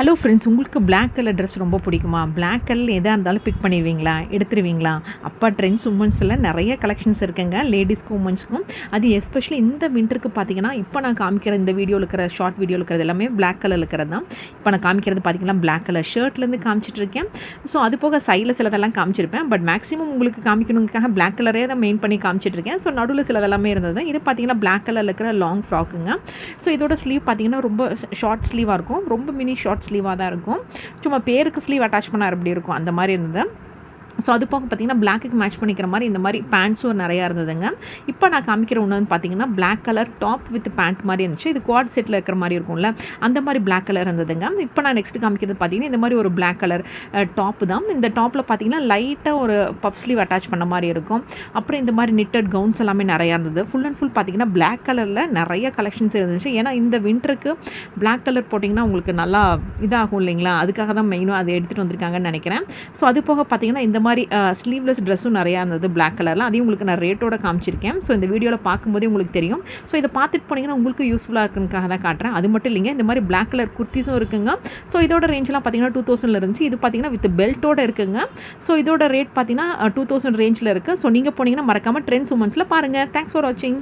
Hello friends, உங்களுக்கு black colour dress ரொம்ப பிடிக்குமா? பிளாக் கலர் எதாக இருந்தாலும் பிக் பண்ணிடுவீங்களா? எடுத்துருவீங்களா? அப்பா ட்ரெண்ட்ஸ் உமன்ஸில் நிறைய கலெக்ஷன்ஸ் இருக்குங்க, லேடிஸ்க்கும் உமன்ஸுக்கும். அது எஸ்பெஷலி இந்த வின்டருக்கு பார்த்தீங்கன்னா, இப்போ நான் காமிக்கிற இந்த வீடியோவில் இருக்கிற ஷார்ட் வீடியோவில் இருக்கிறது எல்லாமே பிளாக் கலர் இருக்கிறது தான். இப்போ நான் காமிக்கிறது பார்த்தீங்கன்னா பிளாக் கலர் ஷர்ட்லேருந்து காமிச்சிட்ருக்கேன். ஸோ அது போக சைடில் சிலதெல்லாம் காமிச்சிருப்பேன். பட் மேக்ஸிமம் உங்களுக்கு காமிக்கணுங்கிறதுக்காக பிளாக் கலரே தான் மெயின் பண்ணி காமிச்சிட்ருக்கேன். ஸோ நடுவில் சிலதெல்லாமே இருந்தது. இது பார்த்தீங்கன்னா பிளாக் கலரில் இருக்கிற லாங் ஃப்ராக்குங்க. ஸோ இதோட ஸ்லீவ் பார்த்தீங்கன்னா ரொம்ப ஷார்ட் ஸ்லீவாக இருக்கும், ரொம்ப மினி ஷார்ட் ஸ்லீவாக தான் இருக்கும். சும்மா பேருக்கு ஸ்லீவ் அட்டாச் பண்ணால் எப்படி இருக்கும் அந்த மாதிரி இருந்தது. ஸோ அது போக பார்த்திங்கன்னா பிளாக்குக்கு மேட்ச் பண்ணிக்கிற மாதிரி இந்த மாதிரி பேண்ட்ஸும் நிறையா இருந்ததுங்க. இப்போ நான் காமிக்கிற ஒன்று வந்து பார்த்திங்கன்னா black colour top with pant மாதிரி இருந்துச்சு. இது குவாட் செட்டில் இருக்கிற மாதிரி இருக்கும்ல, அந்த மாதிரி பிளாக் கலர் இருந்ததுங்க. இப்போ நான் நெக்ஸ்ட் காமிக்கிறது பார்த்திங்கன்னா இந்த மாதிரி ஒரு பிளாக் கலர் டாப்பு தான். இந்த டாப்பில் பார்த்திங்கன்னா லைட்டாக ஒரு பப் ஸ்லீவ் அட்டாச் பண்ண மாதிரி இருக்கும். அப்புறம் இந்த மாதிரி நிட்டட் கவுன்ஸ் எல்லாமே நிறையா இருந்தது. ஃபுல் அண்ட் ஃபுல் பார்த்திங்கன்னா பிளாக் கலரில் நிறைய கலெக்ஷன்ஸ் இருந்துச்சு. ஏன்னா இந்த வின்டருக்கு பிளாக் கலர் போட்டிங்கன்னா உங்களுக்கு நல்லா இதாகும் இல்லைங்களா, அதுக்காக தான் மெயினாக அதை எடுத்துகிட்டு வந்திருக்காங்கன்னு நினைக்கிறேன். ஸோ அது போக பார்த்திங்கன்னா இந்த மாதிரி ஸ்லீவ்லெஸ் ட்ரெஸ்ஸும் நிறையா இருந்தது பிளாக் கலரில். அதையும் உங்களுக்கு நான் ரேட்டோட காமிச்சிருக்கேன். ஸோ இந்த வீடியோவில் பார்க்கும்போதே உங்களுக்கு தெரியும். ஸோ இதை பார்த்துட்டு போனீங்கன்னா உங்களுக்கு யூஸ்ஃபுல்லாக இருக்குதுக்காக தான் காட்டுறேன். அது மட்டும் இல்லைங்க, இந்த மாதிரி பிளாக் கலர் குர்த்திஸும் இருக்குங்க. ஸோ இதோட ரேஞ்செலாம் பார்த்தீங்கன்னா 2000 இருந்துச்சு. இது பார்த்தீங்கன்னா வித் பெல்ட்டோடு இருக்குங்க. ஸோ இதோட ரேட் பார்த்தீங்கன்னா 2000 ரேஞ்சில் இருக்குது. ஸோ நீங்கள் போனீங்கன்னா மறக்காமல் ட்ரெண்ட்ஸ் உமன்ஸில் பாருங்கள். தேங்க்ஸ் ஃபார் வாட்சிங்.